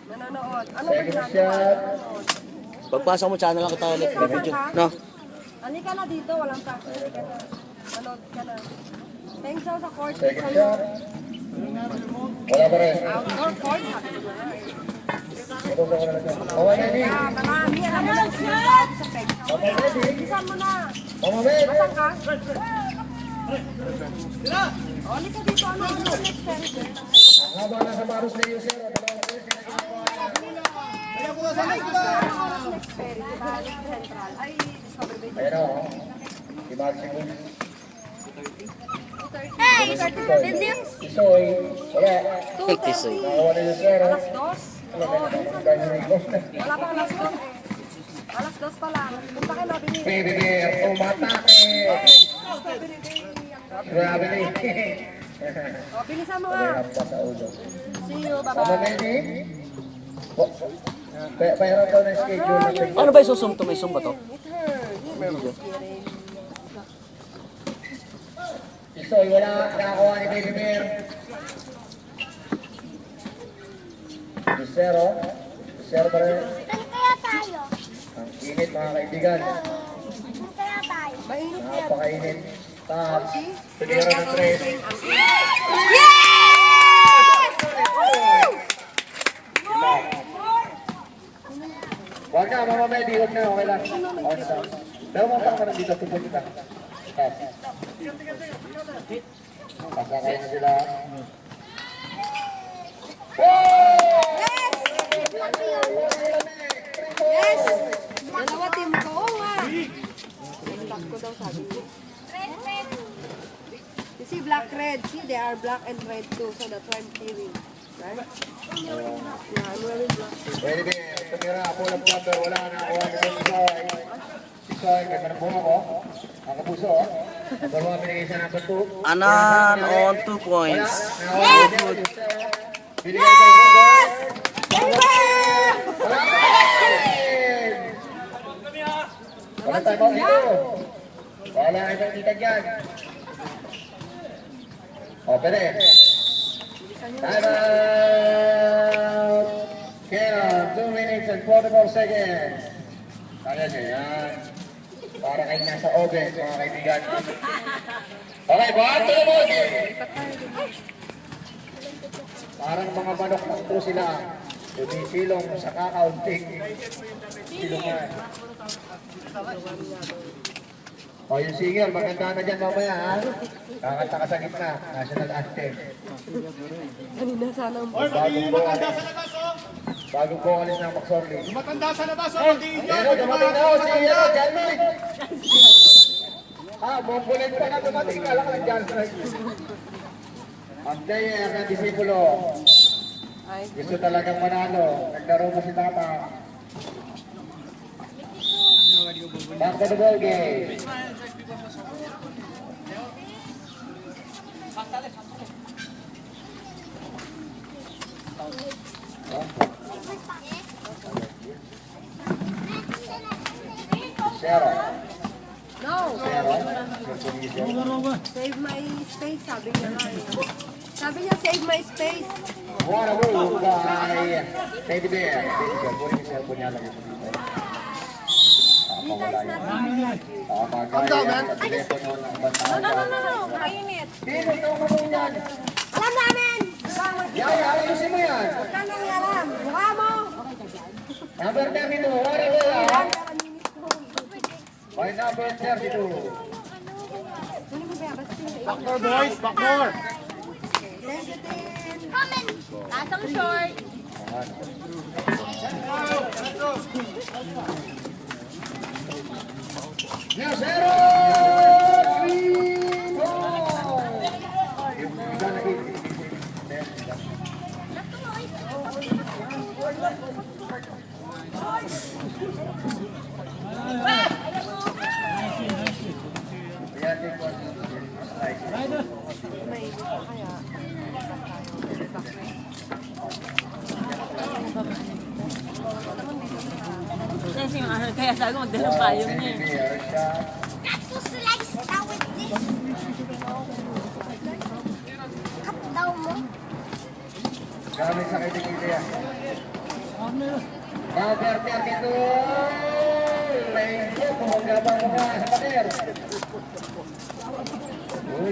Nanonood. Ano ba ginagawa? Pagpasok mo, channel lang kita ulit. No? Halika na dito, walang practice. Halika na. Manood ka na. Thanks sa court. Second shot. Wala pa rin. Outdoor court. Sabi ko na. Mama Medi. Marami. Alam mo lang sinasabi sa peg. Bilisan mo na. Mama Medi. Asan ka? Halika dito. Ano ang next period? Haba na sa Maros na user. Next period. Central. Ay, Discovery Bay. Ayan o. Si Maximum. Hey! 30 minutes. Isoy. Wala. Tisoy. Nakawa na user. Alas 2. Oo, wala pa alas 2 eh. Alas 2 pa lang. Punta ka na, binili. Baby bear. Umatake. Discovery Bay. Grabe na O, bilisan mo nga. sa ulo. See you, Mama bye-bye. Medi. Pahirap daw na schedule. Ano ba yung susum to? May sum ba to? It hurts. Isoy, wala. Nakakuha ni Baby Bear. 2-0. 2-0 pa rin. Ano kaya tayo? Ang init mga kaibigan. Ano kaya tayo? Mainit yan. Napakainit. Top. Pinira ng 3. Huwag na, Mama Medi. Huwag na, okay lang. Okay na. Pero mapang ka na dito. Tupunin ka. Top. Pasakay na sila. Yes! Dalawa team ko. Oo nga. Black ko daw sabi niya. You see black, red. See, they are black and red too. So that's why I'm tearing. Right? Yeah, I'm wearing black too. Pwede din. Tumira. Full of number. Wala na. Kuha na sa Isoy. Isoy. Ganda ng bunga ko. Ang kapuso. Number 1 pinigay sa number 2. Anan on 2 points. Yes! Binigay kayo ng goal. Wala tayo ba dito? Wala kayo dito dyan. O, pwede. Time out! Kaya, 2 minutes and 44 seconds. Kaya niya yan. Para kayo nasa oven, mga kaibigan. Okay, ba't ito mo? Parang mga manok ng po sila. Tumisilong sa kakaunting. Silong nga. O, yung singer, maganda na dyan mamaya, ha? Kakanta ka sa gitna. National anthem. Kanina sana ang Bagong vocalist ng Maxorley. Matanda sa labas, magiging Pero dumating na ako si Janmine. Bumbulit pa na dumating ka lang ng Janmine. Ang player ng disipulo. Gusto talagang manalo. Naglaro mo si Tata. Back to the ball game. Zero. No! Zero. Save my space, sabi niya nga eh. Sabi niya, save my space. What a move by Teddy Bear. Teddy Bear, kunin yung cellphone niya lang ito dito. Dita is not easy. Pagkagaya ang telepono ng bantaan. No. Mainit. Dino, ikaw ka mo yan. Alam namin! Yaya, ayusin mo yan. Huwag ka nang alam. Mukha mo! Number 32, what a move. Ayan, karaminis mo. By number 32. Kunin mo ba? Basta yung Backdoor, boys, backdoor. Thank you, Tin. Comment! Lasang short! New zero! 3 Kaya sabi ko magdala payong niya. Not to slice now with this. Cut daw mo. Gamit sa kitikita yan. Number 32. Lengko, kumagabang mo nga sa pader. Uy,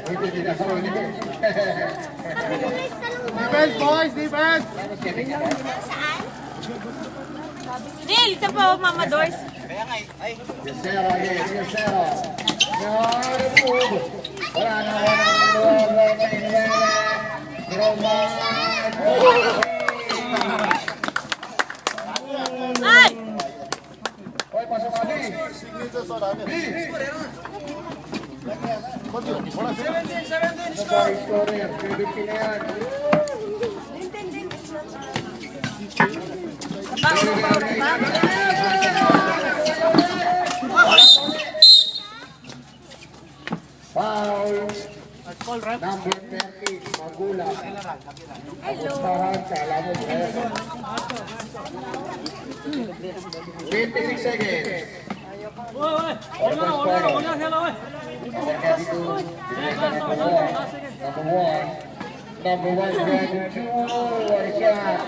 hindi dinasawin eh. Defense, boys, defense! Tapos Kevin ka ba? Saan? Neil, isa pa, Mama Doors. Yusero again, Yusero. No, wala na wala Ay! Hoy, pasok kami. Scorer, 350 na yan. Foul. Number 30, Magulang. Agustahan, kala mo, 26 seconds. Number 1, number 2, what a shot.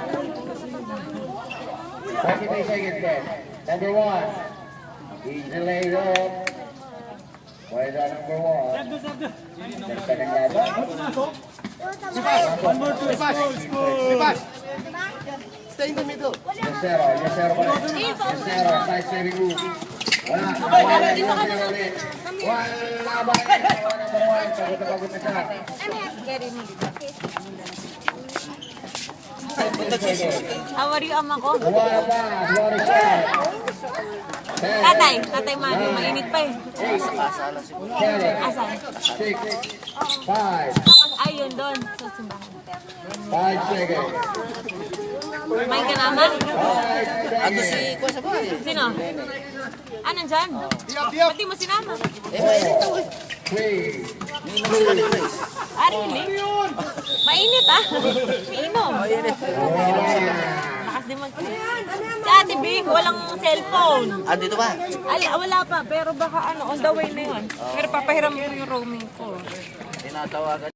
43 seconds left. Number 1, easy laid off. Why is that number 1? Second laban. Defense! Stay in the middle. Yesero pa rin. Yesero, side saving move. Wala. Wala ulit. Wala ba? Number 1, pagod na siya. How are you, ama ko? Wala pa. What a shot. Tatay Mami, mainit pa eh. 7, Asan? 6, 5, Ay, yun doon. Sa simbahan. 5 seconds. Kumain ka na, ama? 5 Ando si seconds. Kuya sa bahay. Sino? Ah, nandyan? Ba't di mo sinama? Eh, mainit daw eh. 3, Minum sila ni Grace. Ah, really? Mainit ah. Mainom. Lakas din mag... Si Ate Big, walang cellphone. Andito ba? Wala pa, pero baka on the way na yun. Pero papahiram ko yung roaming ko. Tinatawagan.